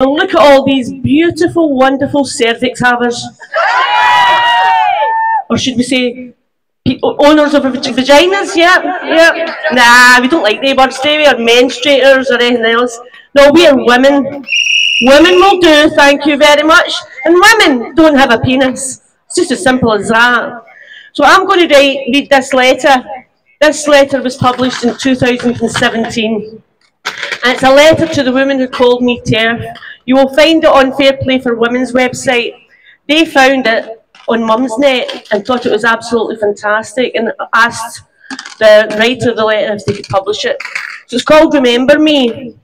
And look at all these beautiful, wonderful cervix havers. Or should we say, owners of vaginas? Yeah. Nah, we don't like they words, do we? Or menstruators or anything else. No, we are women. Women will do, thank you very much. And women don't have a penis. It's just as simple as that. So I'm going to read this letter. This letter was published in 2017. And it's a letter to the women who called me TERF. You will find it on Fair Play for Women's website. They found it on Mumsnet and thought it was absolutely fantastic and asked the writer of the letter if they could publish it. So it's called Remember Me.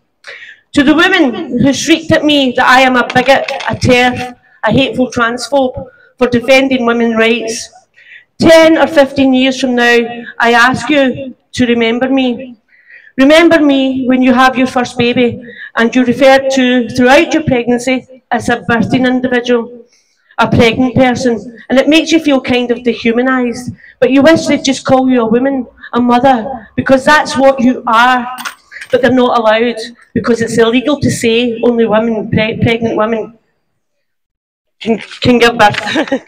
To the women who shrieked at me that I am a bigot, a TERF, a hateful transphobe for defending women's rights, 10 or 15 years from now, I ask you to remember me. Remember me when you have your first baby and you're referred to throughout your pregnancy as a birthing individual, a pregnant person, and it makes you feel kind of dehumanised, but you wish they'd just call you a woman, a mother, because that's what you are, but they're not allowed because it's illegal to say only women, pregnant women can give birth.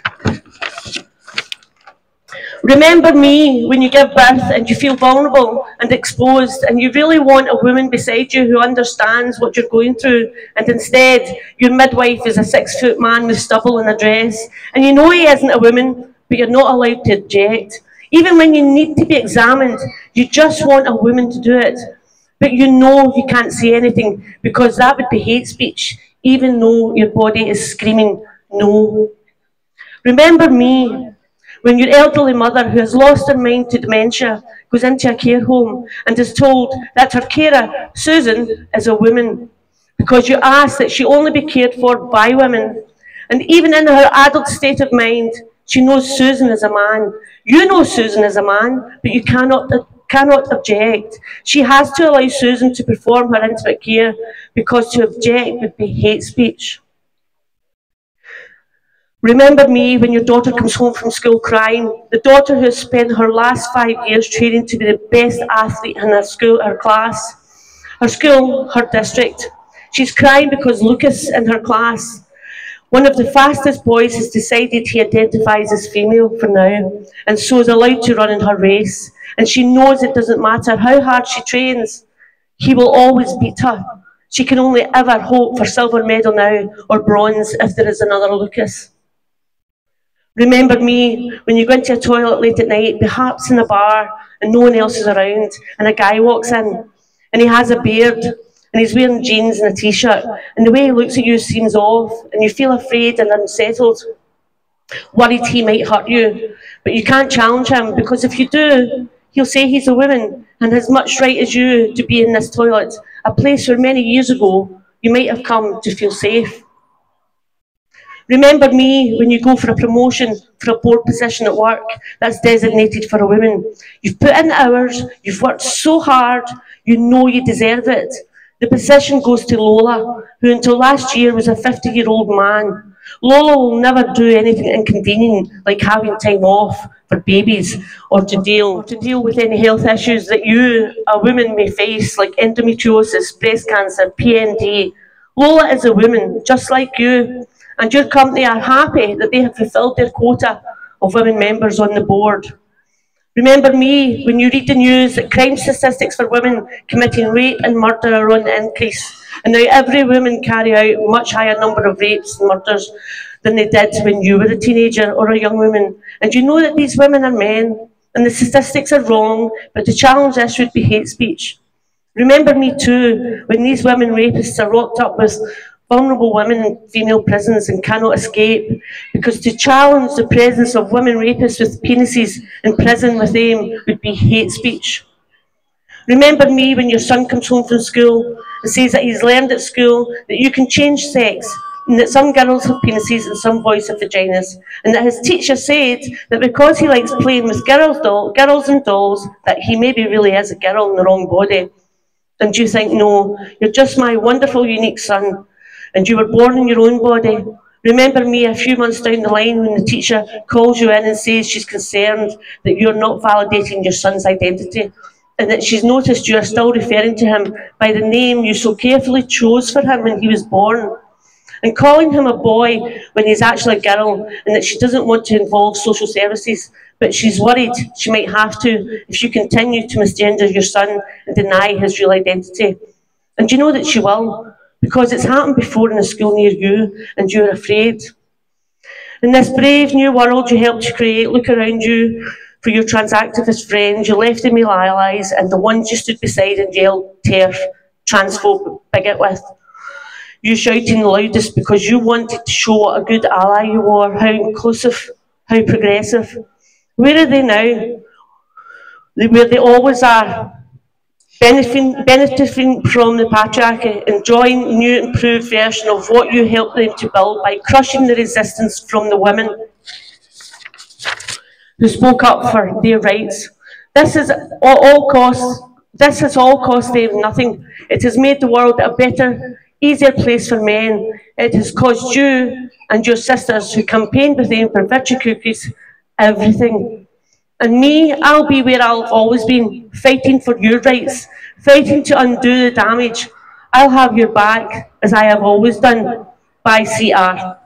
Remember me when you give birth and you feel vulnerable and exposed and you really want a woman beside you who understands what you're going through, and instead your midwife is a 6-foot man with stubble and a dress, and you know he isn't a woman, but you're not allowed to object. Even when you need to be examined, you just want a woman to do it, but you know you can't say anything because that would be hate speech, even though your body is screaming no. Remember me when your elderly mother who has lost her mind to dementia goes into a care home and is told that her carer, Susan, is a woman because you ask that she only be cared for by women. And even in her adult state of mind, she knows Susan is a man. You know Susan is a man, but you cannot object. She has to allow Susan to perform her intimate care because to object would be hate speech. Remember me when your daughter comes home from school crying, the daughter who has spent her last 5 years training to be the best athlete in her school, her class, her school, her district. She's crying because Lucas in her class, one of the fastest boys, has decided he identifies as female for now and so is allowed to run in her race. And she knows it doesn't matter how hard she trains, he will always beat her. She can only ever hope for silver medal now or bronze if there is another Lucas. Remember me when you go into a toilet late at night, perhaps in a bar, and no one else is around, and a guy walks in, and he has a beard, and he's wearing jeans and a t-shirt, and the way he looks at you seems off, and you feel afraid and unsettled, worried he might hurt you, but you can't challenge him, because if you do, he'll say he's a woman, and has much right as you to be in this toilet, a place where many years ago you might have come to feel safe. Remember me when you go for a promotion for a board position at work that's designated for a woman. You've put in hours, you've worked so hard, you know you deserve it. The position goes to Lola, who until last year was a 50-year-old man. Lola will never do anything inconvenient like having time off for babies or to deal with any health issues that you, a woman, may face, like endometriosis, breast cancer, PND. Lola is a woman, just like you. And your company are happy that they have fulfilled their quota of women members on the board. Remember me when you read the news that crime statistics for women committing rape and murder are on the increase, and now every woman carry out a much higher number of rapes and murders than they did when you were a teenager or a young woman. And you know that these women are men, and the statistics are wrong, but to challenge this would be hate speech. Remember me too when these women rapists are locked up with vulnerable women in female prisons and cannot escape, because to challenge the presence of women rapists with penises in prison with them would be hate speech. Remember me when your son comes home from school and says that he's learned at school that you can change sex, and that some girls have penises and some boys have vaginas, and that his teacher said that because he likes playing with girls and dolls, that he maybe really is a girl in the wrong body. And you think, no, you're just my wonderful, unique son, and you were born in your own body. Remember me a few months down the line when the teacher calls you in and says she's concerned that you're not validating your son's identity. and that she's noticed you are still referring to him by the name you so carefully chose for him when he was born, and calling him a boy when he's actually a girl, and that she doesn't want to involve social services, but she's worried she might have to if you continue to misgender your son and deny his real identity. And you know that she will, because it's happened before in a school near you, and you're afraid. In this brave new world you helped to create, look around you for your trans activist friends, your left and male allies, and the ones you stood beside and yelled TERF, transphobe bigot with. You shouting the loudest because you wanted to show what a good ally you were, how inclusive, how progressive. Where are they now? Where they always are, benefiting from the patriarchy, enjoying a new improved version of what you helped them to build by crushing the resistance from the women who spoke up for their rights. This has all cost them nothing. It has made the world a better, easier place for men. It has caused you and your sisters who campaigned with them for virtue cookies everything. And me, I'll be where I've always been, fighting for your rights, fighting to undo the damage. I'll have your back, as I have always done. Bye, CR.